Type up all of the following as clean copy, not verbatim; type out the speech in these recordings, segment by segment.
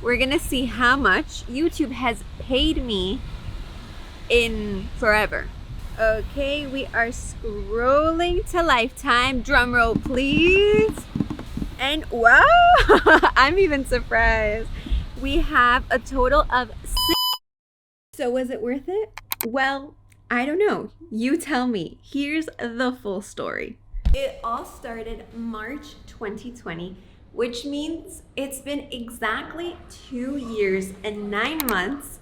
we're gonna see how much YouTube has paid me in forever. Okay, we are scrolling to Lifetime. Drum roll, please. And wow, I'm even surprised. We have a total of 6. So was it worth it? Well, I don't know. You tell me. Here's the full story. It all started March 2020, which means it's been exactly 2 years and 9 months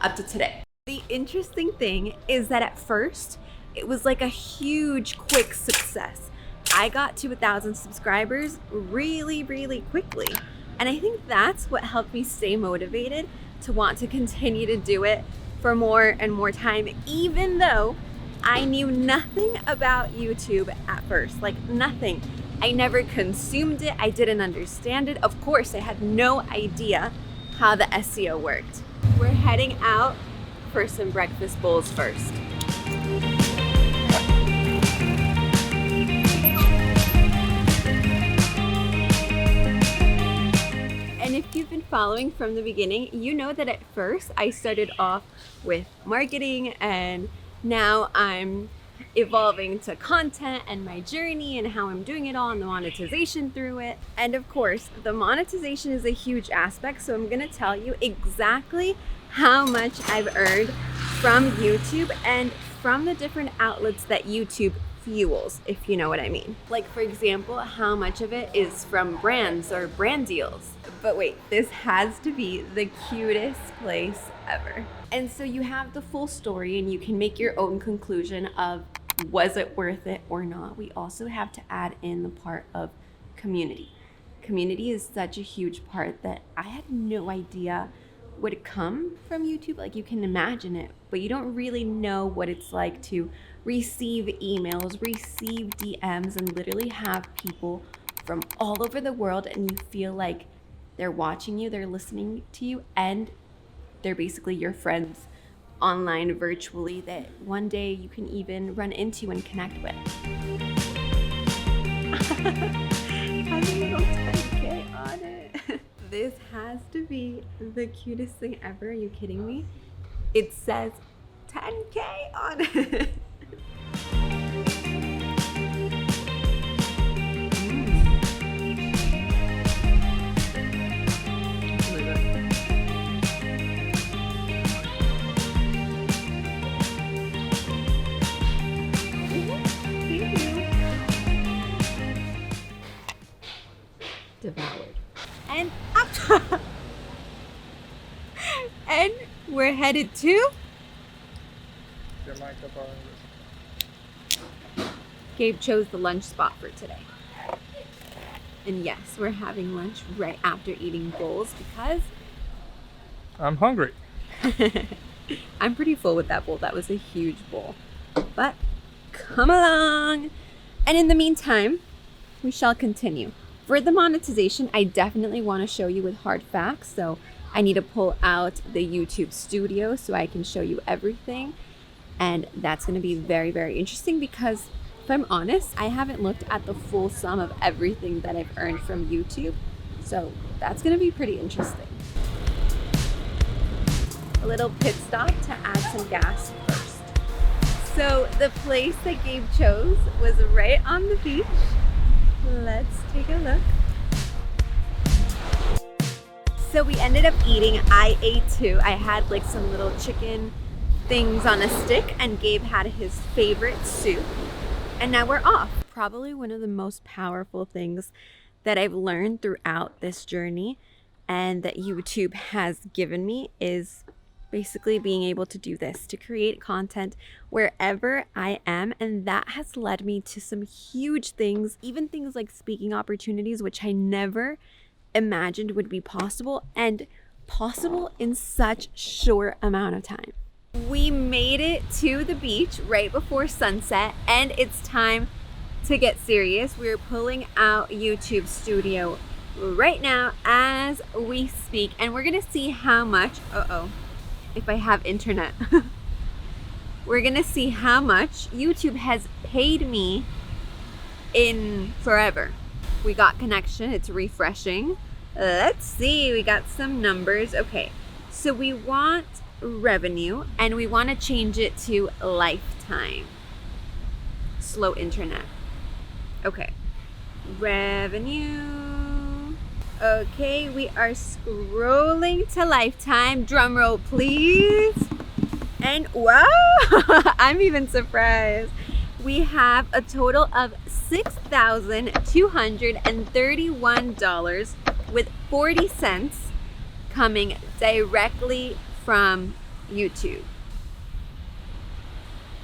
up to today. The interesting thing is that at first, it was like a huge, quick success. I got to 1,000 subscribers really, really quickly. And I think that's what helped me stay motivated to want to continue to do it for more and more time, even though I knew nothing about YouTube at first, like nothing. I never consumed it. I didn't understand it. Of course, I had no idea how the SEO worked. We're heading out for some breakfast bowls first. And if you've been following from the beginning, you know that at first I started off with marketing, and now I'm evolving to content and my journey and how I'm doing it all and the monetization through it. And of course, the monetization is a huge aspect, so I'm gonna tell you exactly how much I've earned from YouTube and from the different outlets that YouTube fuels, if you know what I mean. Like, for example, how much of it is from brands or brand deals. But wait, this has to be the cutest place ever. And so you have the full story and you can make your own conclusion of was it worth it or not. We also have to add in the part of community. Community is such a huge part that I had no idea would come from YouTube. Like, you can imagine it, but you don't really know what it's like to receive emails, receive DMs, and literally have people from all over the world, and you feel like they're watching you, they're listening to you, and they're basically your friends online virtually that one day you can even run into and connect with. Has a little 10K on it. This has to be the cutest thing ever. Are you kidding me? It says 10K on it. Devoured. And up. And we're headed to Gabe chose the lunch spot for today. And yes, we're having lunch right after eating bowls because I'm hungry. I'm pretty full with that bowl. That was a huge bowl. But come along. And in the meantime, we shall continue. For the monetization, I definitely want to show you with hard facts. So I need to pull out the YouTube studio so I can show you everything. And that's going to be very, very interesting because if I'm honest, I haven't looked at the full sum of everything that I've earned from YouTube. So that's going to be pretty interesting. A little pit stop to add some gas first. So the place that Gabe chose was right on the beach. Let's take a look. So we ended up eating. I ate too. I had like some little chicken things on a stick, and Gabe had his favorite soup. And now we're off. Probably one of the most powerful things that I've learned throughout this journey and that YouTube has given me is basically being able to do this, to create content wherever I am. And that has led me to some huge things, even things like speaking opportunities, which I never imagined would be possible, and possible in such short amount of time. We made it to the beach right before sunset, and it's time to get serious. We're pulling out YouTube Studio right now as we speak, and we're gonna see how much, if I have internet. We're gonna see how much YouTube has paid me in forever. We got connection, it's refreshing. Let's see, we got some numbers. Okay, so we want revenue and we want to change it to lifetime. Slow internet. Okay, revenue. Okay, we are scrolling to lifetime. Drum roll, please. And wow, I'm even surprised. We have a total of $6,231 with 40 cents coming directly from YouTube.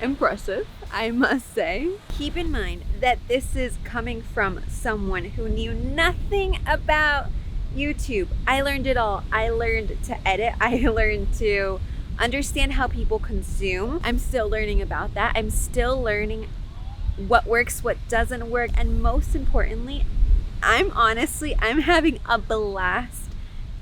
Impressive, I must say. Keep in mind that this is coming from someone who knew nothing about YouTube. I learned it all. I learned to edit. I learned to understand how people consume. I'm still learning about that. I'm still learning what works, what doesn't work, and most importantly, I'm having a blast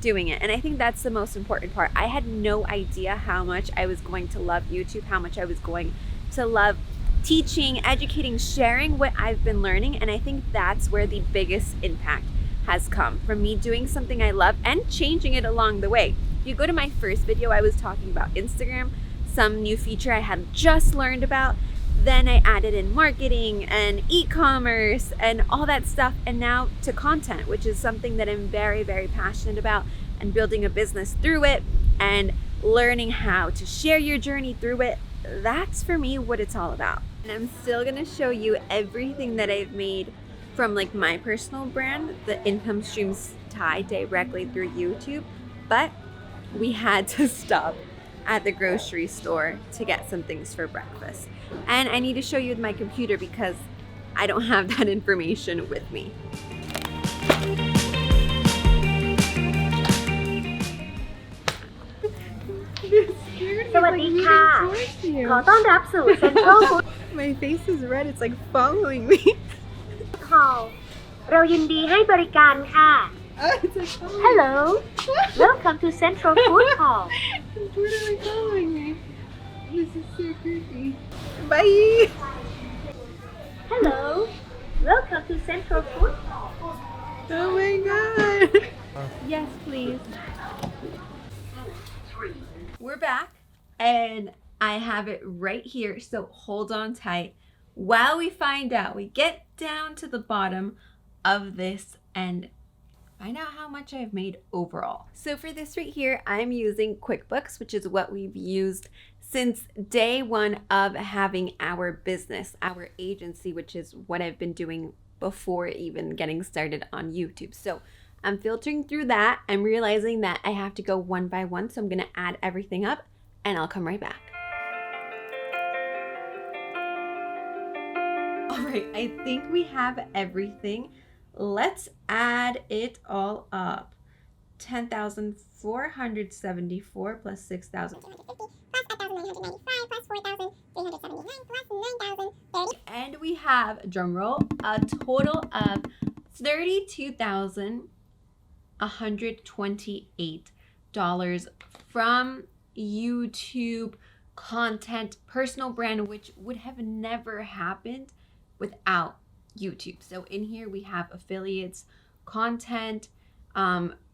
doing it. And I think that's the most important part. I had no idea how much I was going to love YouTube, how much I was going to love teaching, educating, sharing what I've been learning. And I think that's where the biggest impact has come, from me doing something I love and changing it along the way. If you go to my first video, I was talking about Instagram, some new feature I had just learned about. Then I added in marketing and e-commerce and all that stuff, and now to content, which is something that I'm very, very passionate about, and building a business through it and learning how to share your journey through it. That's for me what it's all about. And I'm still gonna show you everything that I've made from like my personal brand, the income streams tied directly through YouTube, but we had to stop at the grocery store to get some things for breakfast. And I need to show you with my computer because I don't have that information with me. สวัสดีค่ะ ขอต้อนรับสู่ Central Food My face is red, it's like following me. Hall เรายินดีให้บริการค่ะ It's like following me. Hello Welcome to Central Food Hall It's literally following me. This is so creepy. Bye. Hello Welcome to Central Food Hall Oh my god. Yes, please. We're back and I have it right here, so hold on tight while we find out. We get down to the bottom of this and find out how much I've made overall. So for this right here, I'm using QuickBooks, which is what we've used since day one of having our business, our agency, which is what I've been doing before even getting started on YouTube. So I'm filtering through that. I'm realizing that I have to go one by one. So I'm gonna add everything up and I'll come right back. All right, I think we have everything. Let's add it all up. 10,474 plus 6,000. And we have, drumroll, a total of $32,128 from YouTube content, personal brand, which would have never happened without YouTube. So in here we have affiliates, content,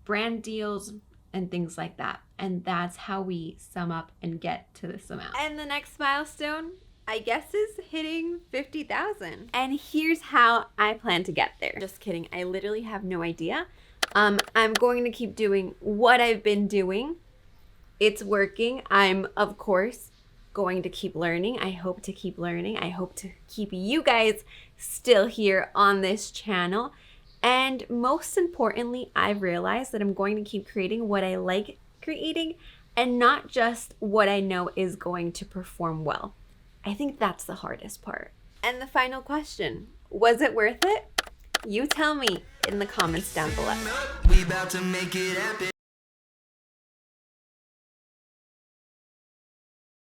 brand deals, and things like that. And that's how we sum up and get to this amount. And the next milestone, I guess, is hitting 50,000. And here's how I plan to get there. Just kidding, I literally have no idea. I'm going to keep doing what I've been doing. It's working. I'm, of course, going to keep learning. I hope to keep learning. I hope to keep you guys still here on this channel. And most importantly, I've realized that I'm going to keep creating what I like creating and not just what I know is going to perform well. I think that's the hardest part. And the final question, was it worth it? You tell me in the comments down below.